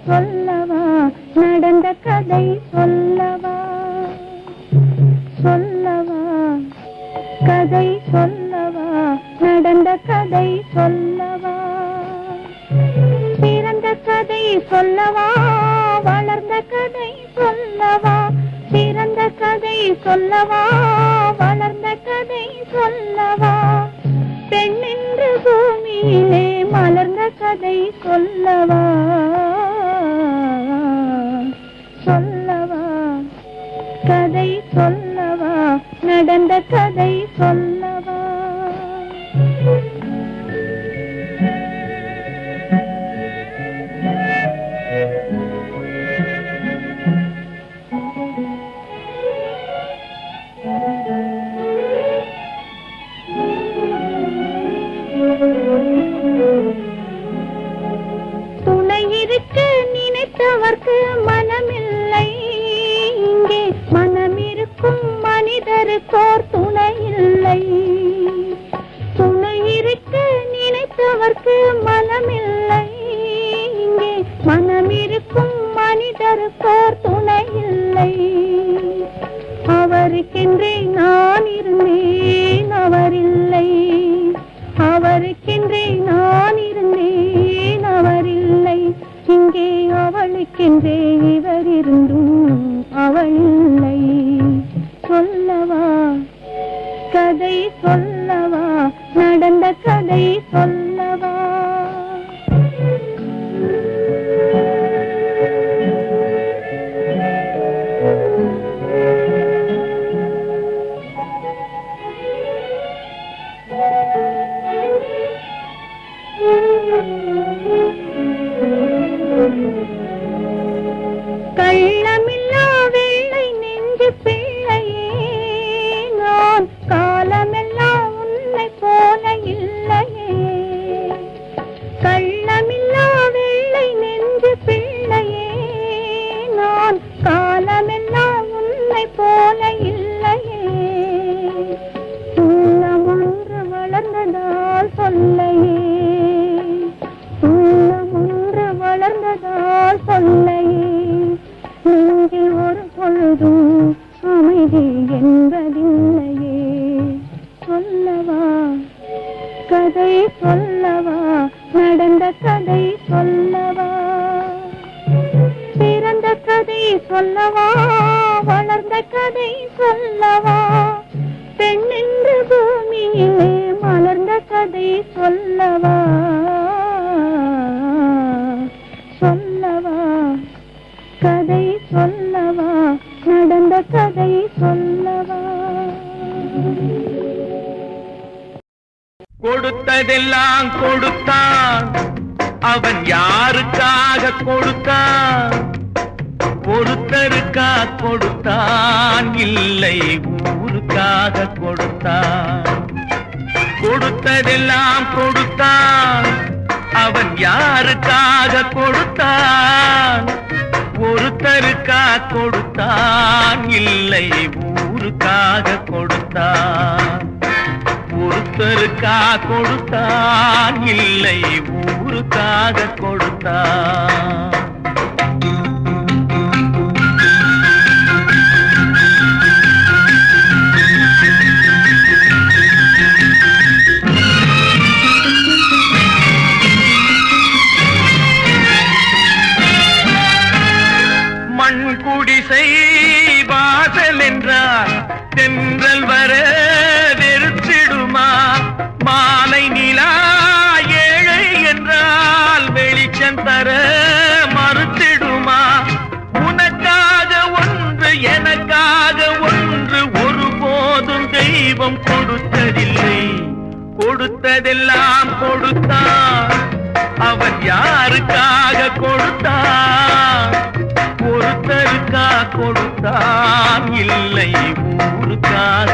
சொல்லவா நடந்த கதை சொல்லவா சொல்லவா கதை சொல்லவா நடந்த கதை சொல்லவா பிறந்த கதை சொல்லவா வளர்ந்த கதை சொல்லவா பிறந்த கதை சொல்லவா வளர்ந்த கதை சொல்லவா பெண்ணென்று பூமியிலே மலர்ந்த கதை சொல்லவா சொல்லவா கதை சொல்லவா நடந்த கதை சொல்லவா துணை இருக்க நினைத்தவர்க்கு மனமில்லை இங்கே மனம் இருக்கும் மனிதருக்கோர் துணை இல்லை துணை இருக்க நினைத்தவர்க்கு மனமில்லை இங்கே மனம் இருக்கும் மனிதருக்கோர் துணை இல்லை அவருக்கென்றே நான் இருந்தேன் அவரில்லை அவருக்கென்றே நான் இருந்தேன் அவரில்லை இங்கே அவளுக்கென்றே இவர் இருந்தும் அவள் இல்லை சொல்லவா கதை சொல்லவா நடந்த கதை சொல்லவா கள்ளமில்லா வெள்ளை நெஞ்சு பிள்ளையே நான் காலமெல்லாம் உன்னை போல இல்லையே கள்ளமில்லா வெள்ளை நெஞ்சு பிள்ளையே நான் காலமெல்லாம் உன்னை போல இல்லையே உள்ளம் ஒன்று வளர்ந்ததால் சொல்லையே உள்ளம் ஒன்று வளர்ந்ததால் சொல்லையே நெஞ்சில் ஒரு பொழுதும் அமைதி என்பதில்லையே சொல்லவா கதை சொல்லவா நடந்த கதை சொல்லவா பிறந்த கதை சொல்லவா வளர்ந்த கதை சொல்லவா பெண்ணென்று பூமியிலே மலர்ந்த கதை சொல்லவா சொல்லவா கதை சொல்லவா நடந்த கதை சொல்லவா கொடுத்ததெல்லாம் கொடுத்தான் அவன் யாருக்காக கொடுத்தான் ஒருத்தருக்கா கொடுத்தான் இல்லை ஊருக்காக கொடுத்தான் கொடுத்ததெல்லாம் கொடுத்தான் அவன் யாருக்காக கொடுத்தான் ஒருத்தருக்கா கொடுத்தான் இல்லை ஊருக்காக கொடுத்தான் ஒருத்தருக்கா கொடுத்தான் இல்லை ஊருக்காக கொடுத்தான் குடிசை வாசல் என்றார் தென்றல் வர வெறுத்திடுமா மாலை நிலா ஏழை என்றால் வெளிச்சம் தர மறுத்திடுமா உனக்காக ஒன்று எனக்காக ஒன்று ஒருபோதும் தெய்வம் கொடுத்ததில்லை கொடுத்ததெல்லாம் கொடுத்தான் அவன் யாருக்காக கொடுத்தான் ஒருத்தருக்கா கொடுத்தான் இல்லை ஊருக்காக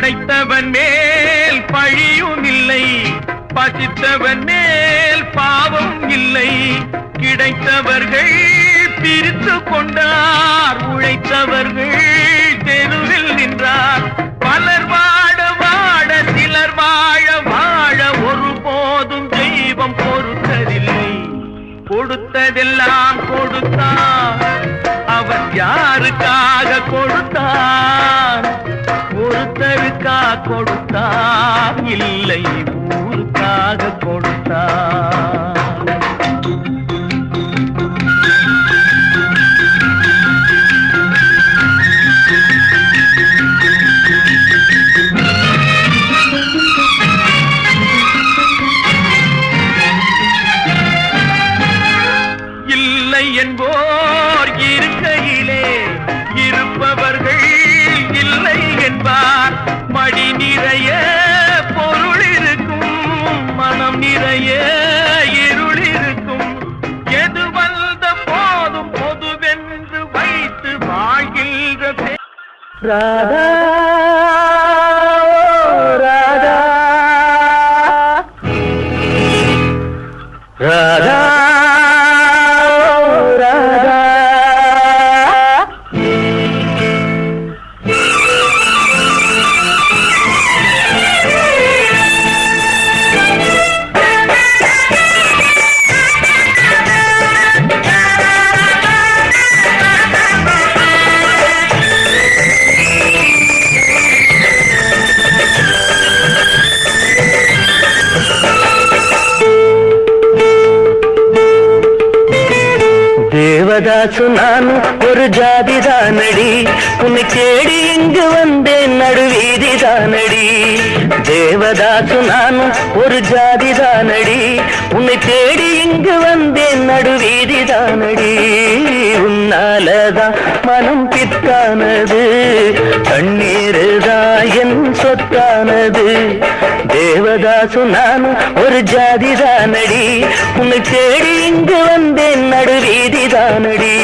படைத்தவன் மேல் பழியும் இல்லை, பசித்தவன் மேல் பாவம் இல்லை. கிடைத்தவர்கள் பிரித்து கொண்டார், உழைத்தவர்கள் தெருவில் நின்றார். பலர் வாழ வாழ சிலர் வாழ வாழ ஒருபோதும் தெய்வம் பொறுத்ததில்லை. கொடுத்ததெல்லாம் கொடுத்தான், அவன் யாருக்காக கொடுத்தான்? ஒருத்தருக்கா கொடுத்தான், இல்லை ஊருக்காக கொடுத்தான். இல்லை என்போர் இருக்கையிலே இருப்பவர்கள் இல்லை என்பார். மடி நிறைய பொருள் இருக்கும், மனம் நிறைய இருள் இருக்கும். எது வந்த போதும் பொதுவென்று வைத்து வாழ்கின்ற ராதா ராதா ராதா தேவதாசு நானும் ஒரு ஜாதிதானடி, உன்னை தேடி இங்கு வந்தேன் நடுவீதிதானடி. தேவதாசு நானும் ஒரு ஜாதிதானடி, உன்னை தேடி இங்கு வந்தேன் நடுவீதிதானடி. உன்னாலதான் மனம் பித்தானது, கண்ணீருதான் என் சொத்தானது. தேவதாசு நானும் ஒரு ஜாதிதானடி, உன்னை தேடி இங்கு வந்தேன் நடுவீதிதானடி.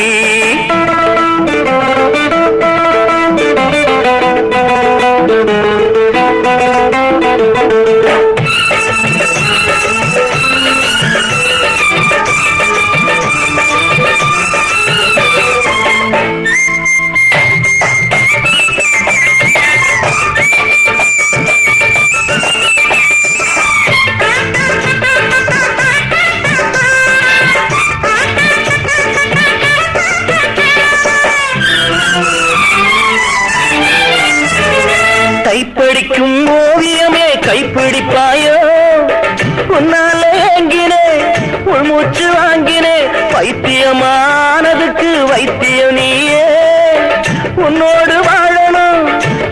கைப்படிக்கும் ஓவியமே கைப்பிடிப்பாயோ, உன்னால ஏங்கினே உள்மூச்சு வாங்கினே. பைத்தியமானதுக்கு வைத்தியம் நீயே, உன்னோடு வாழணும்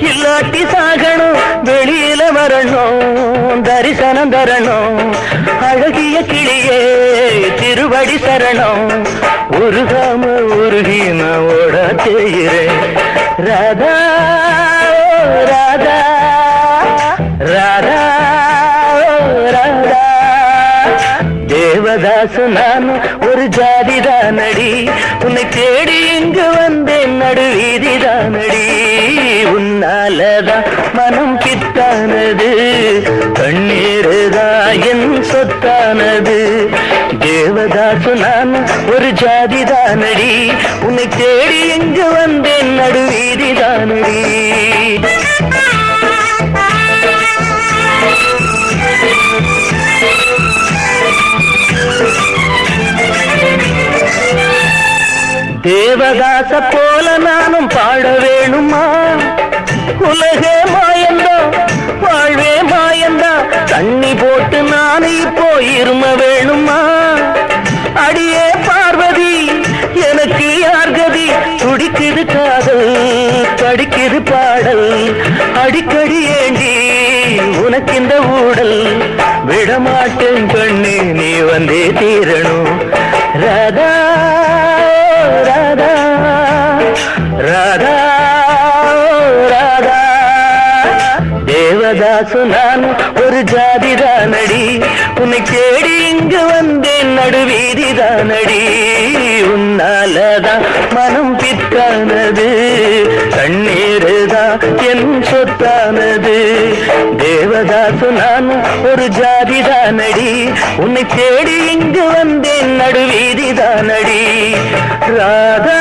இல்லாட்டி சாகணும். வெளியில வரணும் தரிசனம் தரணும், அழகிய கிளியே திருவடி சரணம். உருகாம உருகி நான் ஓட செய்கிறேன். ராதா ராதா ராதா ராதா. தேவதாசு நான் ஒரு ஜாதிதானடி, உன்னை தேடி இங்கு வந்தேன் நடுவீதிதானடி. உன்னாலதான் மனம் பித்தானது, கண்ணீருதான் என் சொத்தானது. தேவதாசு நான் ஒரு ஜாதிதானடி, உன்னை தேடி இங்கு வந்தேன் நடுவீதிதானடி. தேவதாச போல நானும் பாட வேணுமா? உலகே மாயந்தா வாழ்வே மாயந்தா, தண்ணி போட்டு நானே இப்போ இரும வேணுமா? அடியே பார்வதி எனக்கு யார் கதி? துடிக்குது காதல் படிக்குது பாடல், அடிக்கடி ஏண்டி உனக்கு இந்த ஊடல்? விடமாட்டேன் கண்ணே நீ வந்தே தீரணும். ராதா ராதா ராதா ராதா. தேவதாசு நான் ஒரு ஜாதிதானடி, உன்னை தேடி இங்கு வந்தேன் நடுவீதிதானடி. உன்னாலதான் மனம் பித்தானது, கண்ணீருதான் என் சொத்து. சொத்தானது. தேவதாசு நானும் ஒரு ஜாதிதானடி, உன்னை தேடி இங்கு வந்தேன் நடுவீதிதானடி. ராதா